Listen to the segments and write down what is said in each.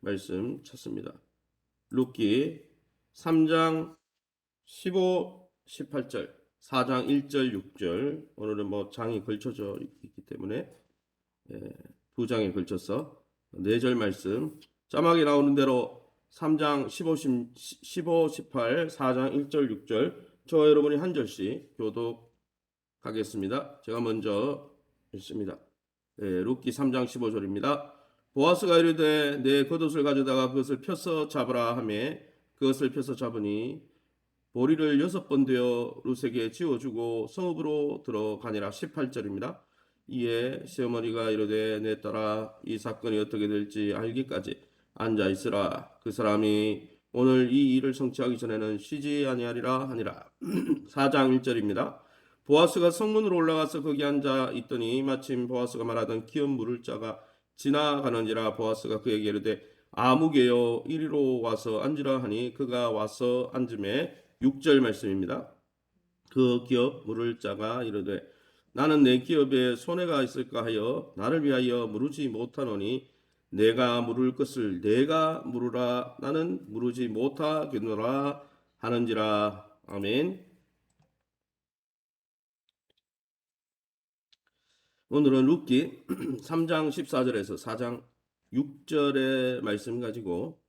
말씀 찾습니다. 룻기 3장 15, 18절, 4장 1절, 6절. 오늘은 장이 걸쳐져 있기 때문에 두 장에 걸쳐서 4절 말씀. 자막에 나오는 대로 3장 15, 18, 4장 1절, 6절. 저와 여러분이 한 절씩 교독하겠습니다. 제가 먼저 읽습니다. 룻기 3장 15절입니다. 보아스가 이르되 내 겉옷을 가져다가 그것을 펴서 잡으라 하며 그것을 펴서 잡으니 보리를 6번 되어 룻에게 지어주고 성읍으로 들어가니라. 18절입니다. 이에 시어머니가 이르되 내 딸아 이 사건이 어떻게 될지 알기까지 앉아 있으라. 그 사람이 오늘 이 일을 성취하기 전에는 쉬지 아니하리라 하니라. 4장 1절입니다. 보아스가 성문으로 올라가서 거기 앉아 있더니 마침 보아스가 말하던 기업 물을 자가 지나가는지라. 보아스가 그에게 이르되 아무개여 이리로 와서 앉으라 하니 그가 와서 앉음에 6절 말씀입니다. 그 기업 물을 자가 이르되 나는 내 기업에 손해가 있을까 하여 나를 위하여 물으지 못하노니 내가 물을 것을 내가 물으라. 나는 물으지 못하겠노라 하는지라. 아멘. 오늘은 룻기 3장 14절에서 4장 6절의 말씀 가지고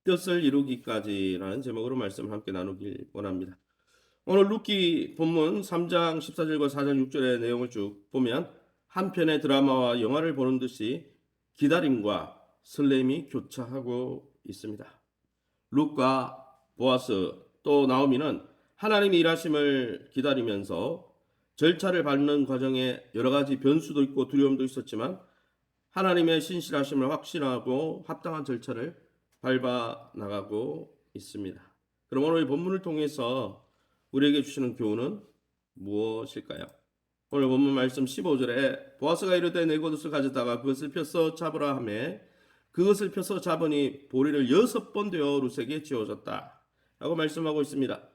뜻을 이루기까지라는 제목으로 말씀을 함께 나누길 원합니다. 오늘 룻기 본문 3장 14절과 4장 6절의 내용을 쭉 보면 한 편의 드라마와 영화를 보는 듯이 기다림과 설렘이 교차하고 있습니다. 룻과 보아스 또 나오미는 하나님의 일하심을 기다리면서 절차를 밟는 과정에 여러 가지 변수도 있고 두려움도 있었지만 하나님의 신실하심을 확신하고 합당한 절차를 밟아 나가고 있습니다. 그럼 오늘 이 본문을 통해서 우리에게 주시는 교훈은 무엇일까요? 오늘 본문 말씀 15절에 보아스가 이르되 내 겉옷을 가져다가 그것을 펴서 잡으라 하며 그것을 펴서 잡으니 보리를 6번 되어 룻에게 지어졌다 라고 말씀하고 있습니다.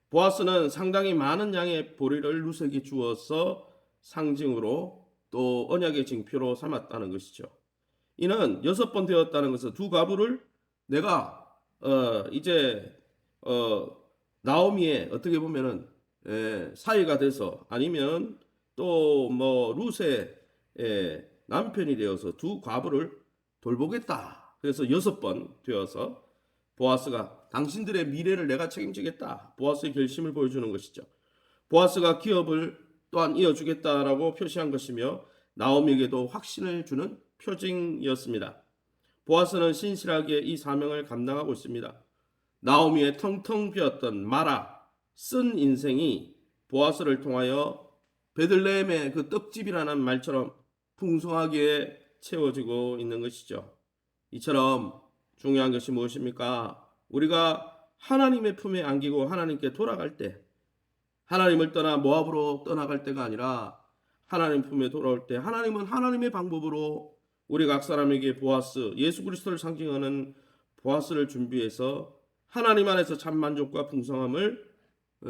보아스는 상당히 많은 양의 보리를 룻에게 주어서 상징으로 또 언약의 징표로 삼았다는 것이죠. 이는 6번 되었다는 것은 두 과부를 내가 이제 나오미의 어떻게 보면은 사이가 돼서 아니면 또 룻의 남편이 되어서 두 과부를 돌보겠다. 그래서 6번 되어서 보아스가 당신들의 미래를 내가 책임지겠다. 보아스의 결심을 보여주는 것이죠. 보아스가 기업을 또한 이어주겠다라고 표시한 것이며 나오미에게도 확신을 주는 표징이었습니다. 보아스는 신실하게 이 사명을 감당하고 있습니다. 나오미의 텅텅 비었던 마라, 쓴 인생이 보아스를 통하여 베들레헴의 그 떡집이라는 말처럼 풍성하게 채워지고 있는 것이죠. 이처럼 중요한 것이 무엇입니까? 우리가 하나님의 품에 안기고 하나님께 돌아갈 때, 하나님을 떠나 모압으로 떠나갈 때가 아니라 하나님 품에 돌아올 때 하나님은 하나님의 방법으로 우리 각 사람에게 보아스, 예수 그리스도를 상징하는 보아스를 준비해서 하나님 안에서 참 만족과 풍성함을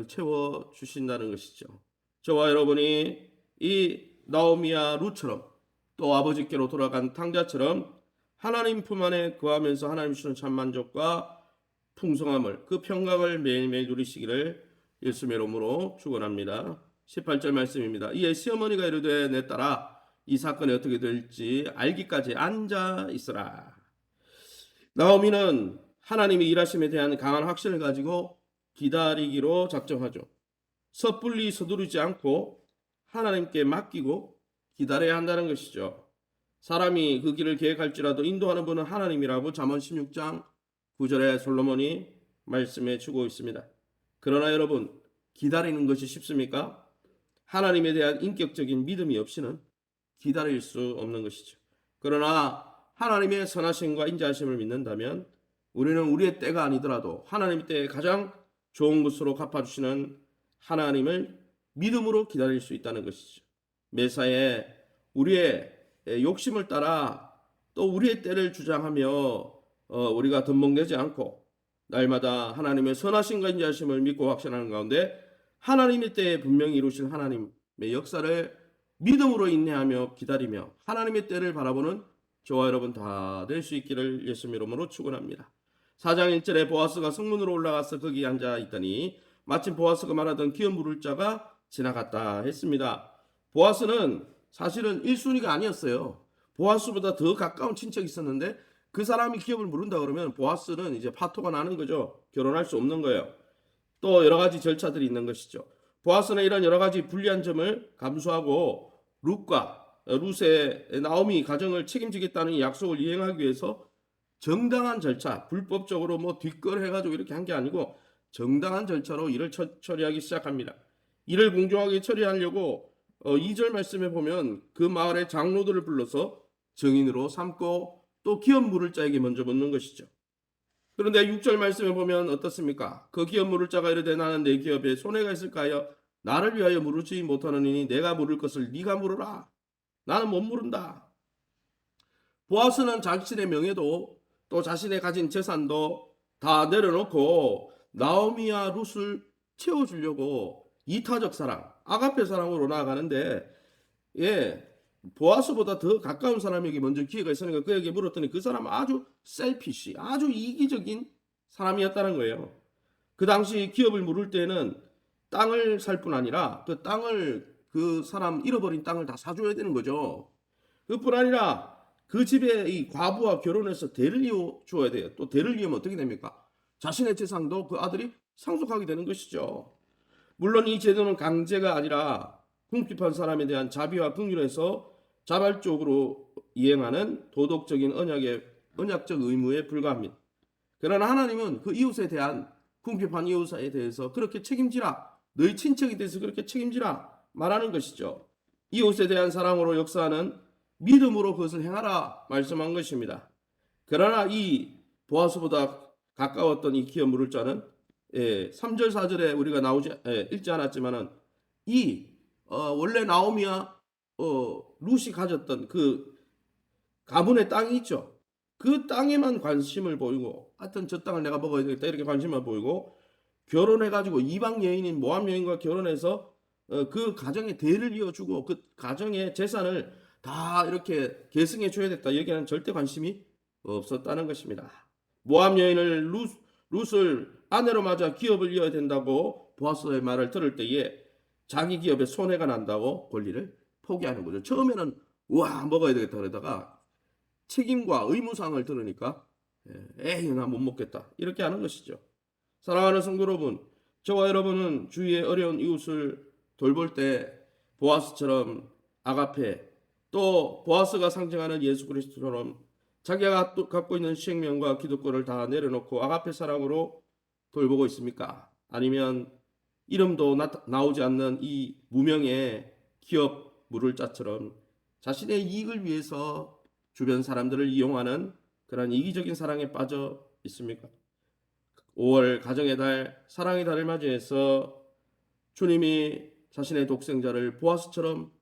채워주신다는 것이죠. 저와 여러분이 이 나오미와 룻처럼 또 아버지께로 돌아간 탕자처럼 하나님 품 안에 거하면서 하나님 주시는 참 만족과 풍성함을 그 평강을 매일매일 누리시기를 예수의 이름으로 축원합니다. 18절 말씀입니다. 이에 시어머니가 이르되 내 딸아 이 사건이 어떻게 될지 알기까지 앉아 있으라. 나오미는 하나님의 일하심에 대한 강한 확신을 가지고 기다리기로 작정하죠. 섣불리 서두르지 않고 하나님께 맡기고 기다려야 한다는 것이죠. 사람이 그 길을 계획할지라도 인도하는 분은 하나님이라고 잠언 16장 9절에 솔로몬이 말씀해 주고 있습니다. 그러나 여러분, 기다리는 것이 쉽습니까? 하나님에 대한 인격적인 믿음이 없이는 기다릴 수 없는 것이죠. 그러나 하나님의 선하심과 인자하심을 믿는다면 우리는 우리의 때가 아니더라도 하나님의 때에 가장 좋은 것으로 갚아주시는 하나님을 믿음으로 기다릴 수 있다는 것이죠. 매사에 우리의 욕심을 따라 또 우리의 때를 주장하며 우리가 덤벙대지 않고 날마다 하나님의 선하심과 인자하심을 믿고 확신하는 가운데 하나님의 때에 분명히 이루실 하나님의 역사를 믿음으로 인내하며 기다리며 하나님의 때를 바라보는 저와 여러분 다 될 수 있기를 예수님 이름으로 축원합니다. 4장 1절에 보아스가 성문으로 올라가서 거기 앉아 있더니 마침 보아스가 말하던 기업 물을 자가 지나갔다 했습니다. 보아스는 사실은 1순위가 아니었어요. 보아스보다 더 가까운 친척이 있었는데 그 사람이 기업을 물은다 그러면 보아스는 이제 파토가 나는 거죠. 결혼할 수 없는 거예요. 또 여러 가지 절차들이 있는 것이죠. 보아스는 이런 여러 가지 불리한 점을 감수하고 룻의 나오미 가정을 책임지겠다는 약속을 이행하기 위해서 정당한 절차, 불법적으로 뭐 뒷거래해가지고 이렇게 한 게 아니고 정당한 절차로 일을 처리하기 시작합니다. 이를 공정하게 처리하려고 2절 말씀에 보면 그 마을의 장로들을 불러서 증인으로 삼고 또 기업 물을 자에게 먼저 묻는 것이죠. 그런데 6절 말씀에 보면 어떻습니까? 그 기업 물을 자가 이르되 나는 내 기업에 손해가 있을까요? 나를 위하여 물으지 못하느니 내가 물을 것을 네가 물으라. 나는 못 물은다. 보아스는 자신의 명예도 또 자신의 가진 재산도 다 내려놓고 나오미와 룻을 채워주려고 이타적 사랑, 아가페 사랑으로 나아가는데 보아스보다 더 가까운 사람에게 먼저 기회가 있으니까 그에게 물었더니 그 사람은 아주 셀피시, 아주 이기적인 사람이었다는 거예요. 그 당시 기업을 물을 때는 땅을 살 뿐 아니라 그 사람 잃어버린 땅을 다 사줘야 되는 거죠. 그뿐 아니라 그 집에 이 과부와 결혼해서 대를 이어 주어야 돼요. 또 대를 이으면 어떻게 됩니까? 자신의 재산도 그 아들이 상속하게 되는 것이죠. 물론 이 제도는 강제가 아니라 궁핍한 사람에 대한 자비와 긍휼에서 자발적으로 이행하는 도덕적인 언약적 의무에 불과합니다. 그러나 하나님은 그 이웃에 대한 궁핍한 이웃에 대해서 그렇게 책임지라, 너희 친척에 대해서 그렇게 책임지라 말하는 것이죠. 이웃에 대한 사랑으로 역사하는 믿음으로 그것을 행하라 말씀한 것입니다. 그러나 이 보아스보다 가까웠던 이 기업 물을 자는 3절 4절에 우리가 읽지 않았지만은 원래 나오미와 룻이 가졌던 그 가문의 땅이 있죠. 그 땅에만 관심을 보이고 하여튼 저 땅을 내가 먹어야 되겠다 이렇게 관심만 보이고 결혼해가지고 이방 여인인 모함 여인과 결혼해서 그 가정에 대를 이어주고 그 가정의 재산을 다 이렇게 계승해 줘야 됐다 여기에는 절대 관심이 없었다는 것입니다. 모함 여인을 룻을 아내로 맞아 기업을 이어야 된다고 보아스의 말을 들을 때에 자기 기업에 손해가 난다고 권리를 포기하는 거죠. 처음에는 우와 먹어야 되겠다 그러다가 책임과 의무사항을 들으니까 에이 나 못 먹겠다 이렇게 하는 것이죠. 사랑하는 성도 여러분, 저와 여러분은 주위의 어려운 이웃을 돌볼 때 보아스처럼 아가페 또 보아스가 상징하는 예수 그리스도처럼 자기가 갖고 있는 생명과 기득권을 다 내려놓고 아가페 사랑으로 돌보고 있습니까? 아니면 이름도 나오지 않는 이 무명의 기업 물을 자처럼 자신의 이익을 위해서 주변 사람들을 이용하는 그런 이기적인 사랑에 빠져 있습니까? 5월 가정의 달, 사랑의 달을 맞이해서 주님이 자신의 독생자를 보아스처럼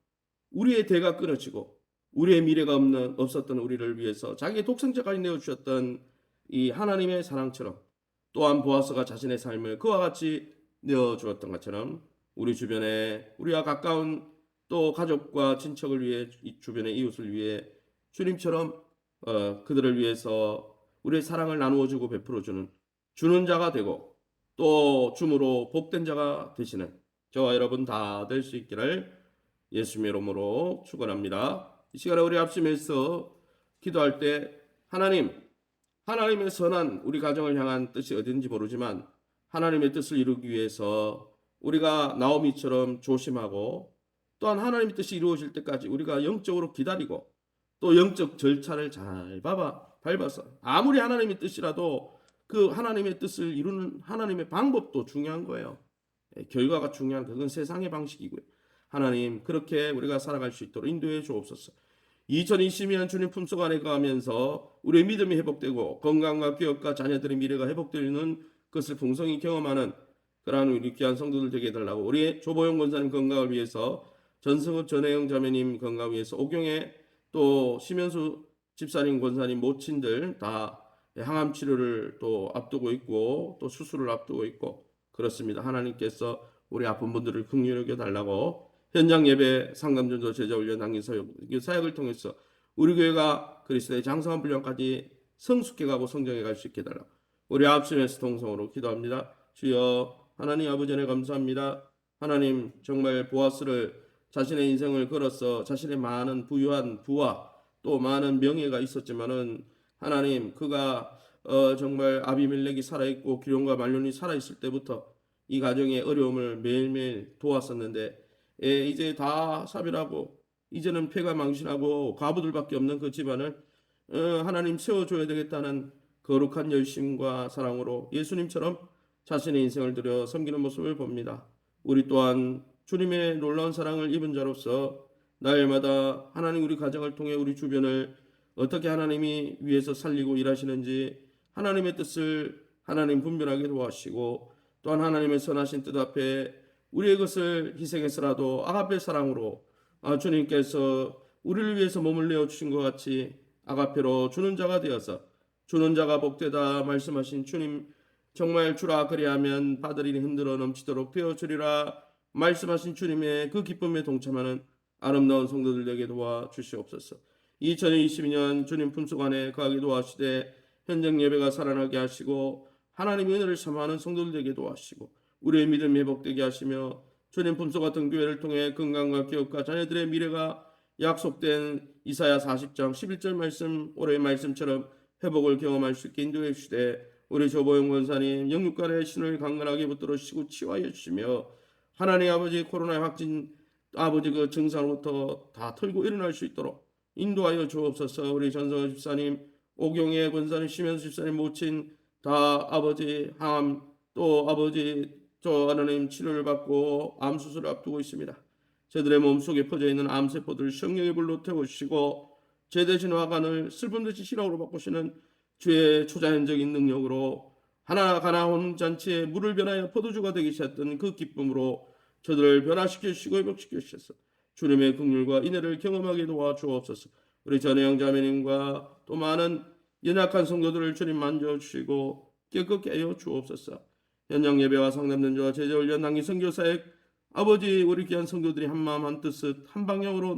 우리의 대가 끊어지고 우리의 미래가 없었던 우리를 위해서 자기의 독생자까지 내어주셨던 이 하나님의 사랑처럼 또한 보아스가 자신의 삶을 그와 같이 내어주었던 것처럼 우리 주변에 우리와 가까운 또 가족과 친척을 위해 주변의 이웃을 위해 주님처럼 그들을 위해서 우리의 사랑을 나누어주고 베풀어주는 주는 자가 되고 또 줌으로 복된 자가 되시는 저와 여러분 다 될 수 있기를 예수님의 이름으로 축원합니다. 이 시간에 우리 합심해서 기도할 때 하나님의 선한 우리 가정을 향한 뜻이 어딘지 모르지만 하나님의 뜻을 이루기 위해서 우리가 나오미처럼 조심하고 또한 하나님의 뜻이 이루어질 때까지 우리가 영적으로 기다리고 또 영적 절차를 잘 밟아서 아무리 하나님의 뜻이라도 그 하나님의 뜻을 이루는 하나님의 방법도 중요한 거예요. 결과가 중요한 그건 세상의 방식이고요. 하나님 그렇게 우리가 살아갈 수 있도록 인도해 주옵소서. 2020년 주님 품속 안에 거하면서 우리의 믿음이 회복되고 건강과 기업과 자녀들의 미래가 회복되는 것을 풍성히 경험하는 그러한 우리 귀한 성도들 되게 해달라고 우리의 조보영 권사님 건강을 위해서 전승읍 전혜영 자매님 건강을 위해서 오경의 또 심현수 집사님 권사님 모친들 다 항암 치료를 또 앞두고 있고 또 수술을 앞두고 있고 그렇습니다. 하나님께서 우리 아픈 분들을 긍휼히 여겨 달라고 현장 예배 상담전도 제자 훈련 당기 사역을 통해서 우리 교회가 그리스도의 장성한 분량까지 성숙해가고 성장해 갈 수 있게 해달라고 우리 합심해서 동성으로 기도합니다. 주여 하나님 아버지 은혜 감사합니다. 하나님 정말 보아스를 자신의 인생을 걸어서 자신의 많은 부유한 부와 또 많은 명예가 있었지만은 하나님 그가 정말 아비멜렉이 살아있고 기룡과 말론이 살아있을 때부터 이 가정의 어려움을 매일매일 도왔었는데 이제 다 사별하고 이제는 폐가 망신하고 과부들밖에 없는 그 집안을 하나님 세워줘야 되겠다는 거룩한 열심과 사랑으로 예수님처럼 자신의 인생을 들여 섬기는 모습을 봅니다. 우리 또한 주님의 놀라운 사랑을 입은 자로서 날마다 하나님 우리 가정을 통해 우리 주변을 어떻게 하나님이 위해서 살리고 일하시는지 하나님의 뜻을 하나님 분별하게 도와주시고 또한 하나님의 선하신 뜻 앞에 우리의 것을 희생해서라도 아가페 사랑으로 주님께서 우리를 위해서 몸을 내어주신 것 같이 아가페로 주는 자가 되어서 주는 자가 복되다 말씀하신 주님 정말 주라 그리하면 바다리 흔들어 넘치도록 되어주리라 말씀하신 주님의 그 기쁨에 동참하는 아름다운 성도들 되게 도와주시옵소서. 2022년 주님 품속 안에 거하게 도와주시되 현장 예배가 살아나게 하시고 하나님의 은혜를 사모하는 성도들 되게 도와주시고 우리의 믿음 회복되게 하시며 주님 품속 같은 교회를 통해 건강과 기업과 자녀들의 미래가 약속된 이사야 40장 11절 말씀 올해의 말씀처럼 회복을 경험할 수 있게 인도해 주시되 우리 조보영 권사님 영육간의 신을 강건하게 붙들어 주시고 치유하여 주시며 하나님 아버지 코로나 확진 아버지 그 증상으로부터 다 털고 일어날 수 있도록 인도하여 주옵소서. 우리 전성호 집사님 오경의 권사님 심현수 집사님 모친 다 아버지 항암 또 아버지 저 하나님 치료를 받고 암 수술을 앞두고 있습니다. 저들의 몸속에 퍼져 있는 암세포들을 성령의 불로 태우시고 죄 대신 화관을 슬픔 대신 희락으로 바꾸시는 주의 초자연적인 능력으로 하나 가나온 잔치에 물을 변하여 포도주가 되게 하셨던 그 기쁨으로 저들을 변화시켜 주시고 회복시켜 주셔서 주님의 긍휼과 인애를 경험하게 도와주옵소서. 우리 전혜영 자매님과 또 많은 연약한 성도들을 주님 만져주시고 깨끗게 하여 주옵소서. 현장 예배와 상담전자와 제자훈련 당기 선교사역 아버지 우리 귀한 성도들이 한마음 한뜻 한 방향으로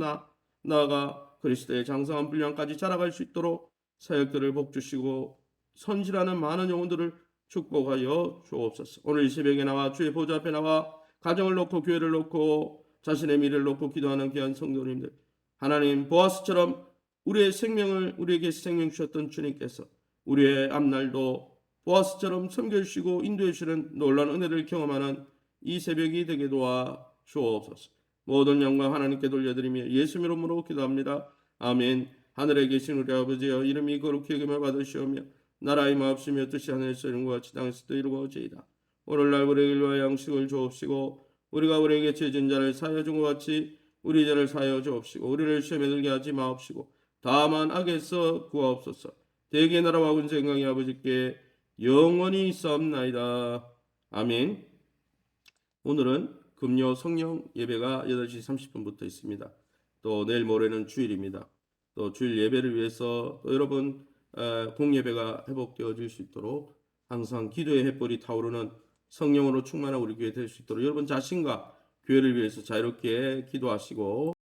나아가 그리스도의 장성한 분량까지 자라갈 수 있도록 사역들을 복주시고 선실하는 많은 영혼들을 축복하여 주옵소서. 오늘 이 새벽에 나와 주의 보좌 앞에 나와 가정을 놓고 교회를 놓고 자신의 미래를 놓고 기도하는 귀한 성도님들 하나님 보아스처럼 우리의 생명을 우리에게 생명 주셨던 주님께서 우리의 앞날도 보아스처럼 섬겨주시고 인도해주시는 놀라운 은혜를 경험하는 이 새벽이 되게 도와 주옵소서. 모든 영광 하나님께 돌려드리며 예수 이름으로 기도합니다. 아멘. 하늘에 계신 우리 아버지여 이름이 거룩히 여김을 받으시오며 나라의 마옵시며 뜻이 하늘에서 이룬 것 같이 땅에서도 이루어지이다. 오늘날 우리에게 일과 양식을 주옵시고 우리가 우리에게 죄진 자를 사하여 준 것 같이 우리 죄를 사하여 주옵시고 우리를 시험에 들게 하지 마옵시고 다만 악에서 구하옵소서. 대개 나라와 군세 영광이 아버지께 영원히 있사옵나이다. 아멘. 오늘은 금요 성령 예배가 8시 30분부터 있습니다. 또 내일 모레는 주일입니다. 또 주일 예배를 위해서 또 여러분 공예배가 회복되어질 수 있도록 항상 기도의 횃불이 타오르는 성령으로 충만한 우리 교회 될 수 있도록 여러분 자신과 교회를 위해서 자유롭게 기도하시고